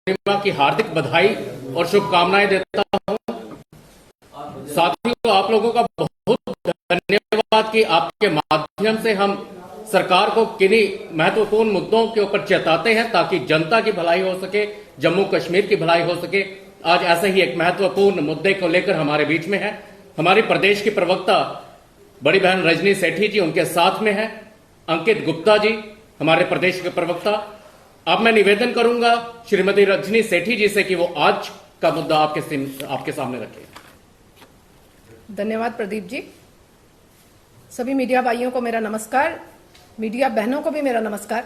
पूर्णिमा की हार्दिक बधाई और शुभकामनाएं देता हूं। साथियों, आप लोगों का बहुत धन्यवाद कि आपके माध्यम से हम सरकार को किन्हीं महत्वपूर्ण मुद्दों के ऊपर चेताते हैं ताकि जनता की भलाई हो सके, जम्मू कश्मीर की भलाई हो सके। आज ऐसे ही एक महत्वपूर्ण मुद्दे को लेकर हमारे बीच में है हमारी प्रदेश की प्रवक्ता बड़ी बहन रजनी सेठी जी, उनके साथ में है अंकित गुप्ता जी, हमारे प्रदेश के प्रवक्ता। अब मैं निवेदन करूंगा श्रीमती रजनी सेठी जी से कि वो आज का मुद्दा आपके सामने रखें। धन्यवाद प्रदीप जी। सभी मीडिया भाइयों को मेरा नमस्कार, मीडिया बहनों को भी मेरा नमस्कार।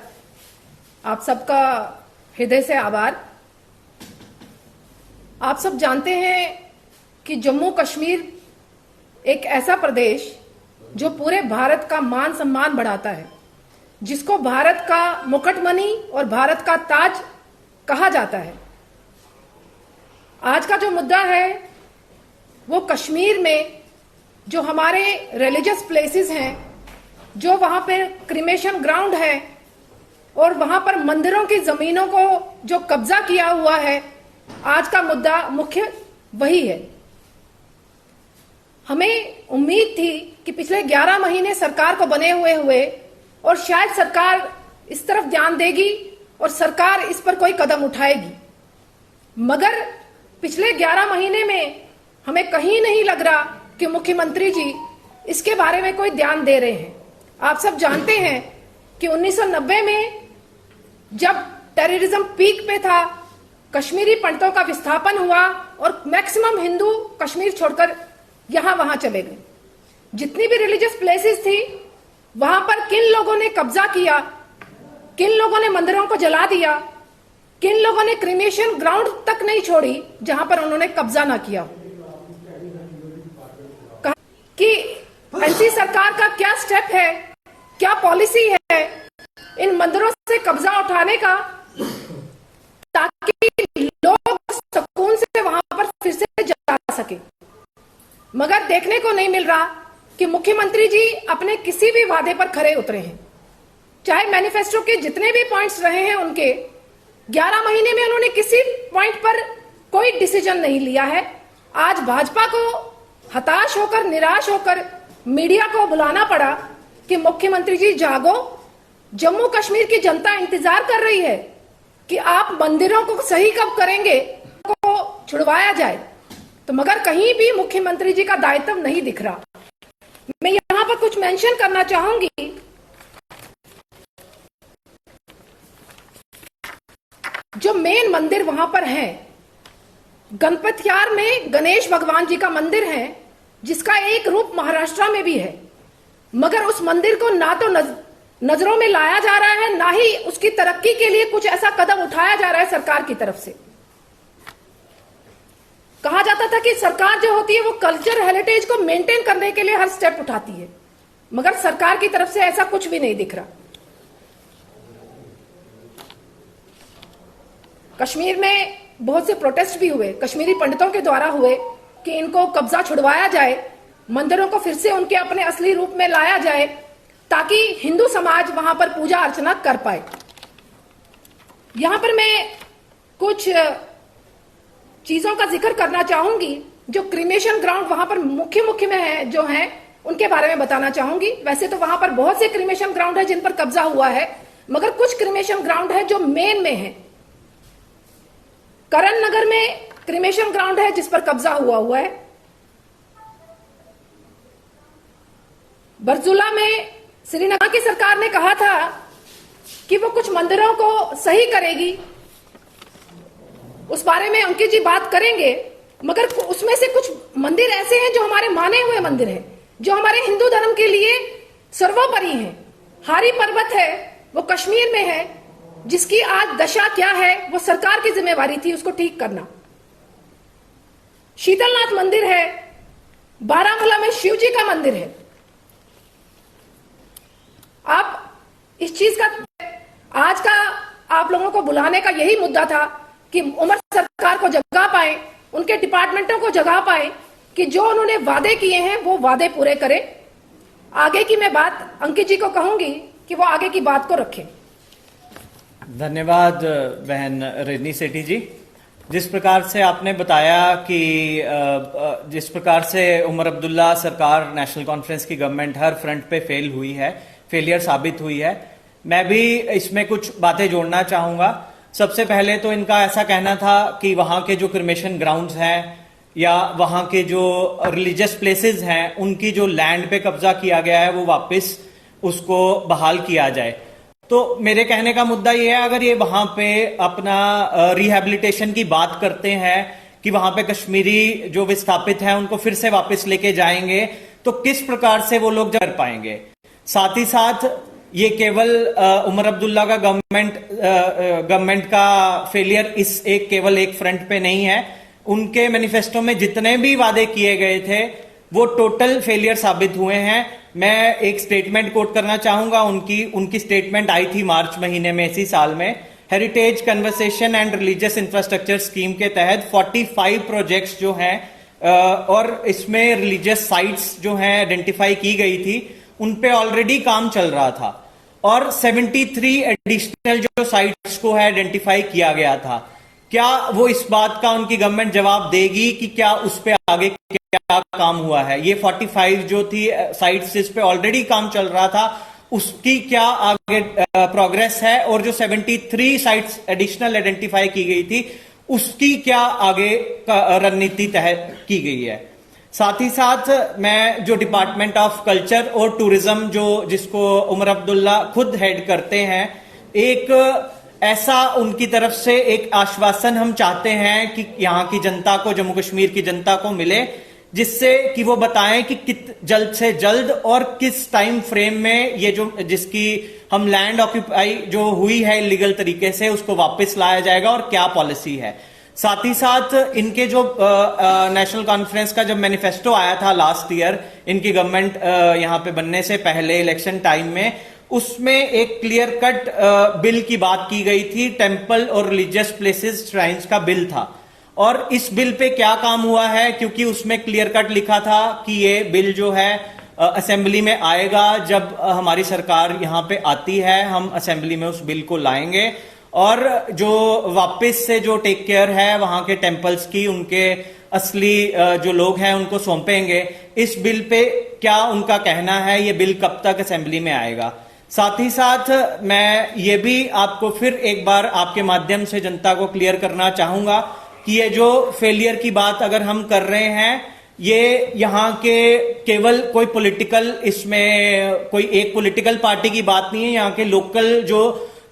आप सबका हृदय से आभार। आप सब जानते हैं कि जम्मू कश्मीर एक ऐसा प्रदेश जो पूरे भारत का मान सम्मान बढ़ाता है, जिसको भारत का मुकुटमणि और भारत का ताज कहा जाता है। आज का जो मुद्दा है वो कश्मीर में जो हमारे रिलीजियस प्लेसेस हैं, जो वहां पे क्रिमेशन ग्राउंड है और वहां पर मंदिरों की जमीनों को जो कब्जा किया हुआ है, आज का मुद्दा मुख्य वही है। हमें उम्मीद थी कि पिछले 11 महीने सरकार को बने हुए और शायद सरकार इस तरफ ध्यान देगी और सरकार इस पर कोई कदम उठाएगी, मगर पिछले 11 महीने में हमें कहीं नहीं लग रहा कि मुख्यमंत्री जी इसके बारे में कोई ध्यान दे रहे हैं। आप सब जानते हैं कि 1990 में जब टेररिज्म पीक पे था, कश्मीरी पंडितों का विस्थापन हुआ और मैक्सिमम हिंदू कश्मीर छोड़कर यहां वहां चले गए। जितनी भी रिलीजियस प्लेसेस थी वहां पर किन लोगों ने कब्जा किया, किन लोगों ने मंदिरों को जला दिया, किन लोगों ने क्रिमेशन ग्राउंड तक नहीं छोड़ी जहां पर उन्होंने कब्जा ना किया। कि एनसी सरकार का क्या स्टेप है, क्या पॉलिसी है इन मंदिरों से कब्जा उठाने का, ताकि लोग सुकून से वहां पर फिर से जा सके। मगर देखने को नहीं मिल रहा कि मुख्यमंत्री जी अपने किसी भी वादे पर खरे उतरे हैं। चाहे मैनिफेस्टो के जितने भी पॉइंट्स रहे हैं उनके, 11 महीने में उन्होंने किसी पॉइंट पर कोई डिसीजन नहीं लिया है। आज भाजपा को हताश होकर, निराश होकर मीडिया को बुलाना पड़ा कि मुख्यमंत्री जी जागो, जम्मू कश्मीर की जनता इंतजार कर रही है कि आप मंदिरों को सही कब करेंगे, को छुड़वाया जाए। तो मगर कहीं भी मुख्यमंत्री जी का दायित्व नहीं दिख रहा। मैं यहां पर कुछ मेंशन करना चाहूंगी। जो मेन मंदिर वहां पर है, गणपतियार में गणेश भगवान जी का मंदिर है, जिसका एक रूप महाराष्ट्र में भी है, मगर उस मंदिर को ना तो नजरों में लाया जा रहा है, ना ही उसकी तरक्की के लिए कुछ ऐसा कदम उठाया जा रहा है सरकार की तरफ से। कहा जाता था कि सरकार जो होती है वो कल्चर हेरिटेज को मेंटेन करने के लिए हर स्टेप उठाती है, मगर सरकार की तरफ से ऐसा कुछ भी नहीं दिख रहा। कश्मीर में बहुत से प्रोटेस्ट भी हुए, कश्मीरी पंडितों के द्वारा हुए कि इनको कब्जा छुड़वाया जाए, मंदिरों को फिर से उनके अपने असली रूप में लाया जाए, ताकि हिंदू समाज वहां पर पूजा अर्चना कर पाए। यहां पर मैं कुछ चीजों का जिक्र करना चाहूंगी। जो क्रिमेशन ग्राउंड वहां पर मुख्य में है, जो है उनके बारे में बताना चाहूंगी। वैसे तो वहां पर बहुत से क्रिमेशन ग्राउंड है जिन पर कब्जा हुआ है, मगर कुछ क्रिमेशन ग्राउंड है जो मेन में है। करण नगर में क्रिमेशन ग्राउंड है जिस पर कब्जा हुआ है। बरजुला में श्रीनगर की सरकार ने कहा था कि वो कुछ मंदिरों को सही करेगी, उस बारे में अंकित जी बात करेंगे, मगर उसमें से कुछ मंदिर ऐसे हैं जो हमारे माने हुए मंदिर हैं, जो हमारे हिंदू धर्म के लिए सर्वोपरि हैं। हारी पर्वत है वो कश्मीर में है, जिसकी आज दशा क्या है वो सरकार की जिम्मेवारी थी उसको ठीक करना। शीतलनाथ मंदिर है, बारामूला में शिव जी का मंदिर है। आप इस चीज का, आज का आप लोगों को बुलाने का यही मुद्दा था कि उमर सरकार को जगा पाए, उनके डिपार्टमेंटों को जगा पाए कि जो उन्होंने वादे किए हैं वो वादे पूरे करें। आगे की मैं बात अंकित जी को कहूंगी कि वो आगे की बात को रखें। धन्यवाद बहन रजनी सेठी जी। जिस प्रकार से आपने बताया कि जिस प्रकार से उमर अब्दुल्ला सरकार, नेशनल कॉन्फ्रेंस की गवर्नमेंट हर फ्रंट पे फेल हुई है, फेलियर साबित हुई है, मैं भी इसमें कुछ बातें जोड़ना चाहूंगा। सबसे पहले तो इनका ऐसा कहना था कि वहां के जो क्रिमेशन ग्राउंड्स हैं या वहां के जो रिलीजियस प्लेसेस हैं, उनकी जो लैंड पे कब्जा किया गया है वो वापस उसको बहाल किया जाए। तो मेरे कहने का मुद्दा यह है, अगर ये वहां पे अपना रिहैबिलिटेशन की बात करते हैं कि वहां पे कश्मीरी जो विस्थापित हैं उनको फिर से वापस लेके जाएंगे, तो किस प्रकार से वो लोग कर पाएंगे। साथ ही साथ ये केवल उमर अब्दुल्ला का गवर्नमेंट का फेलियर इस केवल एक फ्रंट पे नहीं है। उनके मैनिफेस्टो में जितने भी वादे किए गए थे वो टोटल फेलियर साबित हुए हैं। मैं एक स्टेटमेंट कोट करना चाहूंगा, उनकी स्टेटमेंट आई थी मार्च महीने में इसी साल में। Heritage conversation and religious infrastructure scheme के तहत 45 प्रोजेक्ट्स जो हैं और इसमें रिलीजियस साइट्स जो हैं आइडेंटिफाई की गई थी, उन पे ऑलरेडी काम चल रहा था और 73 एडिशनल जो साइट्स को है आइडेंटिफाई किया गया था। क्या वो इस बात का उनकी गवर्नमेंट जवाब देगी कि क्या उस पे आगे क्या काम हुआ है? ये 45 जो थी साइट्स जिस पे ऑलरेडी काम चल रहा था, उसकी क्या आगे प्रोग्रेस है? और जो 73 साइट्स एडिशनल आइडेंटिफाई की गई थी, उसकी क्या आगे रणनीति तय की गई है? साथ ही साथ मैं जो डिपार्टमेंट ऑफ कल्चर और टूरिज्म जिसको उमर अब्दुल्ला खुद हेड करते हैं, एक ऐसा उनकी तरफ से एक आश्वासन हम चाहते हैं कि यहां की जनता को, जम्मू कश्मीर की जनता को मिले, जिससे कि वो बताएं कि जल्द से जल्द और किस टाइम फ्रेम में ये जिसकी हम लैंड ऑक्यूपाई जो हुई है इलीगल तरीके से, उसको वापस लाया जाएगा और क्या पॉलिसी है। साथ ही साथ इनके जो नेशनल कॉन्फ्रेंस का जब मैनिफेस्टो आया था लास्ट ईयर, इनकी गवर्नमेंट यहां पे बनने से पहले इलेक्शन टाइम में, उसमें एक क्लियर कट बिल की बात की गई थी, टेम्पल और रिलीजियस प्लेसेस श्राइन्स का बिल था। और इस बिल पे क्या काम हुआ है, क्योंकि उसमें क्लियर कट लिखा था कि ये बिल जो है असेंबली में आएगा, जब हमारी सरकार यहां पे आती है हम असेंबली में उस बिल को लाएंगे और जो वापस से जो टेक केयर है वहां के टेम्पल्स की, उनके असली जो लोग हैं उनको सौंपेंगे। इस बिल पे क्या उनका कहना है, ये बिल कब तक असेंबली में आएगा? साथ ही साथ मैं ये भी आपको फिर एक बार आपके माध्यम से जनता को क्लियर करना चाहूंगा कि ये जो फेलियर की बात अगर हम कर रहे हैं, ये यहाँ के केवल कोई पॉलिटिकल, इसमें कोई एक पॉलिटिकल पार्टी की बात नहीं है। यहाँ के लोकल जो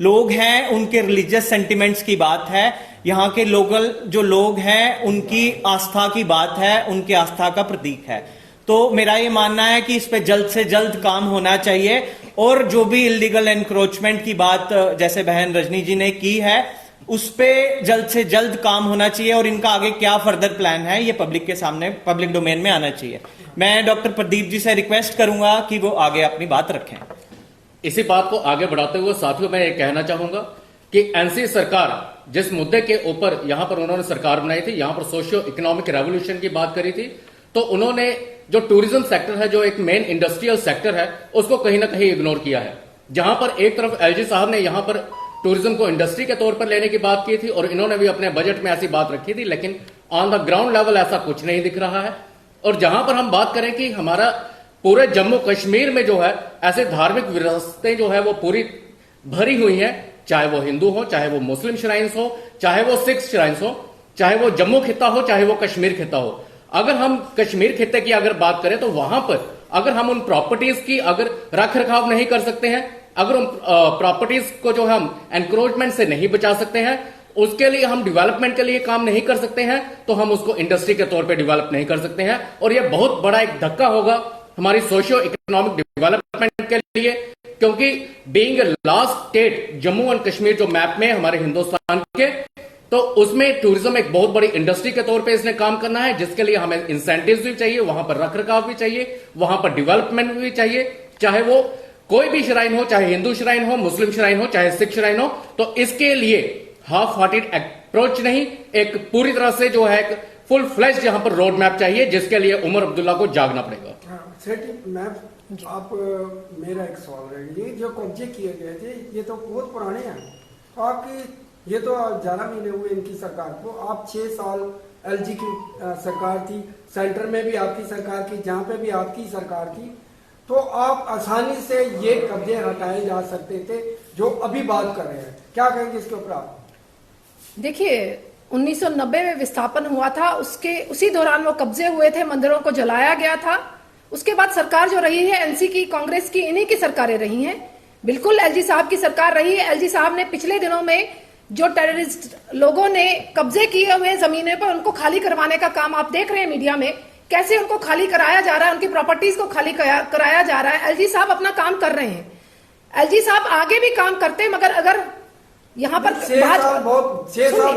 लोग हैं उनके रिलीजियस सेंटिमेंट्स की बात है। यहाँ के लोकल जो लोग हैं उनकी आस्था की बात है, उनकी आस्था का प्रतीक है। तो मेरा ये मानना है कि इस पे जल्द से जल्द काम होना चाहिए और जो भी इलीगल एनक्रोचमेंट की बात जैसे बहन रजनी जी ने की है, उस पे जल्द से जल्द काम होना चाहिए और इनका आगे क्या फर्दर प्लान है ये पब्लिक के सामने, पब्लिक डोमेन में आना चाहिए। मैं डॉक्टर प्रदीप जी से रिक्वेस्ट करूंगा कि वो आगे अपनी बात रखें। इसी बात को आगे बढ़ाते हुए साथियों मैं ये कहना चाहूंगा कि एनसी सरकार जिस मुद्दे के ऊपर यहां पर उन्होंने सरकार बनाई थी, यहां पर सोशियो इकोनॉमिक रेवोल्यूशन की बात करी थी, तो उन्होंने जो टूरिज्म सेक्टर है, जो एक मेन इंडस्ट्रियल सेक्टर है, उसको कहीं ना कहीं इग्नोर किया है। जहां पर एक तरफ एलजी साहब ने यहां पर टूरिज्म को इंडस्ट्री के तौर पर लेने की बात की थी और इन्होंने भी अपने बजट में ऐसी बात रखी थी, लेकिन ऑन द ग्राउंड लेवल ऐसा कुछ नहीं दिख रहा है। और जहां पर हम बात करें कि हमारा पूरे जम्मू कश्मीर में जो है ऐसे धार्मिक विरासतें जो है वो पूरी भरी हुई हैं, चाहे वो हिंदू हो, चाहे वो मुस्लिम श्राइन्स हो, चाहे वो सिख श्राइन्स हो, चाहे वो जम्मू खिता हो, चाहे वो कश्मीर खिता हो। अगर हम कश्मीर खिते की अगर बात करें तो वहां पर अगर हम उन प्रॉपर्टीज की अगर रख रखाव नहीं कर सकते हैं, अगर उन प्रॉपर्टीज को जो हम एनक्रोचमेंट से नहीं बचा सकते हैं, उसके लिए हम डेवलपमेंट के लिए काम नहीं कर सकते हैं, तो हम उसको इंडस्ट्री के तौर पे डेवलप नहीं कर सकते हैं। और यह बहुत बड़ा एक धक्का होगा हमारी सोशियो इकोनॉमिक डेवलपमेंट के लिए, क्योंकि being last state Jammu and Kashmir जो मैप में हमारे हिंदुस्तान के, तो उसमें टूरिज्म एक बहुत बड़ी इंडस्ट्री के तौर पे इसने काम करना है, जिसके लिए हमें इंसेंटिव्स भी चाहिए, वहां पर रख रखाव भी चाहिए, वहां पर डेवलपमेंट भी चाहिए, चाहे वो कोई भी श्राइन हो, चाहे हिंदू श्राइन हो, मुस्लिम श्राइन हो, चाहे सिख श्राइन हो। तो इसके लिए हाफ हार्टेड अप्रोच नहीं, एक पूरी तरह से जो है एक फुल फ्लैश यहां पर रोड मैप चाहिए, जिसके लिए उमर अब्दुल्ला को जागना पड़ेगा। मैम आप मेरा एक सवाल है, ये जो कब्जे किए गए थे ये तो बहुत पुराने हैं, तो आपकी ये तो 11 महीने हुए इनकी सरकार को, आप 6 साल एलजी की सरकार थी, सेंटर में भी आपकी सरकार की, जहाँ पे भी आपकी सरकार थी, तो आप आसानी से ये कब्जे हटाए जा सकते थे जो अभी बात कर रहे हैं। क्या कहेंगे इसके ऊपर आप? देखिए 1990 में विस्थापन हुआ था, उसके उसी दौरान वो कब्जे हुए थे, मंदिरों को जलाया गया था। उसके बाद सरकार जो रही है एनसी की, कांग्रेस की, इन्हीं की सरकारें रही हैं। बिल्कुल एलजी साहब की सरकार रही है। एलजी साहब ने पिछले दिनों में जो टेररिस्ट लोगों ने कब्जे किए हुए जमीनों पर उनको खाली करवाने का काम आप देख रहे हैं मीडिया में, कैसे उनको खाली कराया जा रहा है, उनकी प्रॉपर्टीज को खाली कराया जा रहा है। एलजी साहब अपना काम कर रहे हैं, एलजी साहब आगे भी काम करते, मगर अगर यहाँ पर 6 साल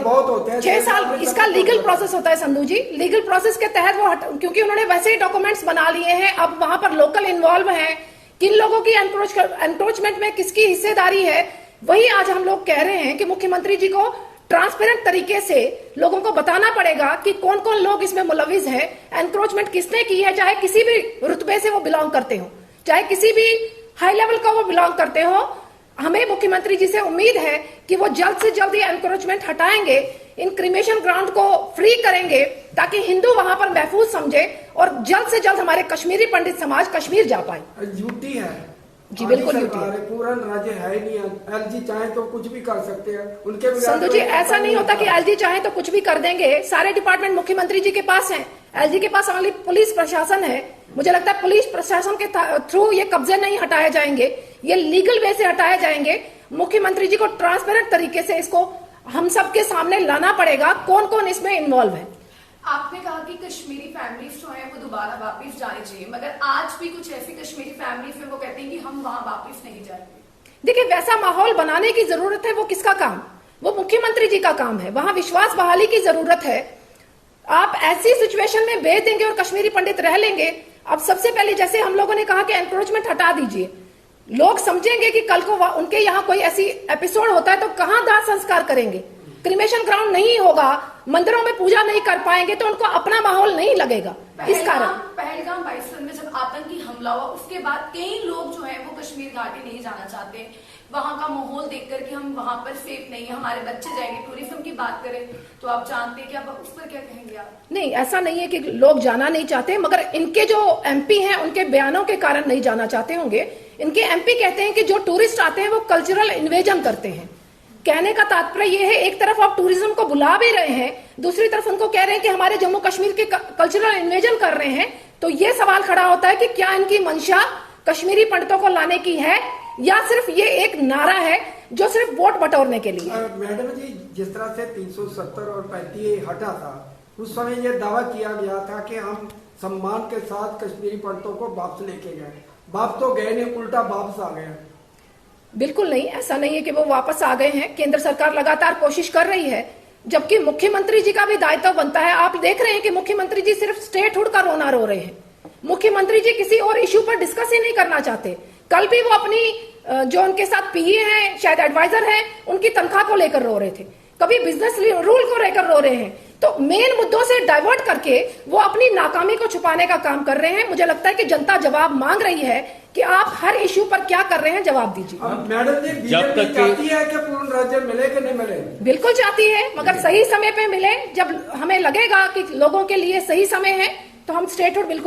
बहुत होते हैं। 6 साल इसका लीगल प्रोसेस होता है संधू जी। लीगल प्रोसेस के तहत वो क्योंकि उन्होंने वैसे ही डॉक्यूमेंट्स बना लिए हैं, अब वहां पर लोकल इन्वॉल्व हैं, किन लोगों की एनक्रोचमेंट में किसकी हिस्सेदारी है, वही आज हम लोग कह रहे हैं कि मुख्यमंत्री जी को ट्रांसपेरेंट तरीके से लोगों को बताना पड़ेगा कि कौन कौन लोग इसमें मुलविस हैं, एनक्रोचमेंट किसने की है, चाहे किसी भी रुतबे से वो बिलोंग करते हो, चाहे किसी भी हाई लेवल का वो बिलोंग करते हो। हमें मुख्यमंत्री जी से उम्मीद है कि वो जल्द से जल्द ये एनक्रोचमेंट हटाएंगे, इन क्रिमेशन ग्राउंड को फ्री करेंगे ताकि हिंदू वहां पर महफूज समझे और जल्द से जल्द हमारे कश्मीरी पंडित समाज कश्मीर जा पाए। यूटी है जी, बिल्कुल यूटी है, पूरा राज्य है नहीं है। एलजी चाहे तो कुछ भी कर सकते हैं उनके बगैर। संधू जी ऐसा नहीं होता कि एलजी चाहे तो कुछ भी कर देंगे। सारे डिपार्टमेंट मुख्यमंत्री जी के पास हैं, एलजी के पास ओनली पुलिस प्रशासन है। मुझे लगता है पुलिस प्रशासन के थ्रू ये कब्जे नहीं हटाए जाएंगे, ये लीगल वे से हटाए जाएंगे। मुख्यमंत्री जी को ट्रांसपेरेंट तरीके से इसको हम सबके सामने लाना पड़ेगा कौन कौन इसमें इन्वॉल्व है। आपने कहा कि कश्मीरी फैमिलीज जो है वो दोबारा वापस जानी चाहिए, मगर आज भी कुछ ऐसी कश्मीरी फैमिलीज में वो कहते हैं कि हम वहां वापस नहीं जाएंगे। देखिए वैसा माहौल बनाने की जरूरत है, वो किसका काम? वो मुख्यमंत्री जी का काम है। वहां विश्वास बहाली की जरूरत है। आप ऐसी सिचुएशन में भेज देंगे और कश्मीरी पंडित रह लेंगे। अब सबसे पहले जैसे हम लोगों ने कहा कि एनक्रोचमेंट हटा दीजिए, लोग समझेंगे कि कल को उनके यहाँ कोई ऐसी एपिसोड होता है तो कहां दाह संस्कार करेंगे? क्रिमेशन ग्राउंड नहीं होगा, मंदिरों में पूजा नहीं कर पाएंगे तो उनको अपना माहौल नहीं लगेगा। इस कारण पहलगाम बाइसन में जब आतंकी हमला हुआ उसके बाद कई लोग जो है वो कश्मीर घाटी नहीं जाना चाहते, वहां का माहौल देखकर कि हम वहां पर सेफ नहीं है, हमारे बच्चे जाएंगे। टूरिज्म की बात करें तो आप जानते हैं कि आप उस पर क्या कहेंगे आप? नहीं, ऐसा नहीं है कि लोग जाना नहीं चाहते, मगर इनके जो एमपी हैं उनके बयानों के कारण नहीं जाना चाहते होंगे। इनके एमपी कहते हैं कि जो टूरिस्ट आते हैं वो कल्चरल इन्वेजन करते हैं। कहने का तात्पर्य यह है, एक तरफ आप टूरिज्म को बुला भी रहे हैं, दूसरी तरफ उनको कह रहे हैं कि हमारे जम्मू कश्मीर के कल्चरल इन्वेजन कर रहे हैं। तो ये सवाल खड़ा होता है कि क्या इनकी मंशा कश्मीरी पंडितों को लाने की है या सिर्फ ये एक नारा है जो सिर्फ वोट बटोरने के लिए? मैडम जी, जिस तरह से 370 और 35 हटा था, उस समय यह दावा किया गया था कि हम सम्मान के साथ कश्मीरी पंडितों को वापस लेके गए। वापस तो गए नहीं, उल्टा वापस आ गए। बिल्कुल नहीं, ऐसा नहीं है कि वो वापस आ गए हैं। केंद्र सरकार लगातार कोशिश कर रही है, जबकि मुख्यमंत्री जी का भी दायित्व बनता है। आप देख रहे हैं कि मुख्यमंत्री जी सिर्फ स्टेटहुड का रोना रो रहे हैं। मुख्यमंत्री जी किसी और इश्यू पर डिस्कस ही नहीं करना चाहते। कल भी वो अपनी जो उनके साथ पीए हैं, शायद एडवाइजर हैं, उनकी तनख्वाह को लेकर रो रहे थे, कभी बिजनेस रूल को लेकर रो रहे हैं। तो मेन मुद्दों से डाइवर्ट करके वो अपनी नाकामी को छुपाने का काम कर रहे हैं। मुझे लगता है कि जनता जवाब मांग रही है कि आप हर इश्यू पर क्या कर रहे हैं, जवाब दीजिए। मैडम जी, बीजेपी चाहती है कि पूर्ण राज्य मिले कि नहीं मिले? बिल्कुल चाहती है, मगर सही समय पे मिले। जब हमें लगेगा कि लोगों के लिए सही समय है तो हम स्टेटहुड बिल्कुल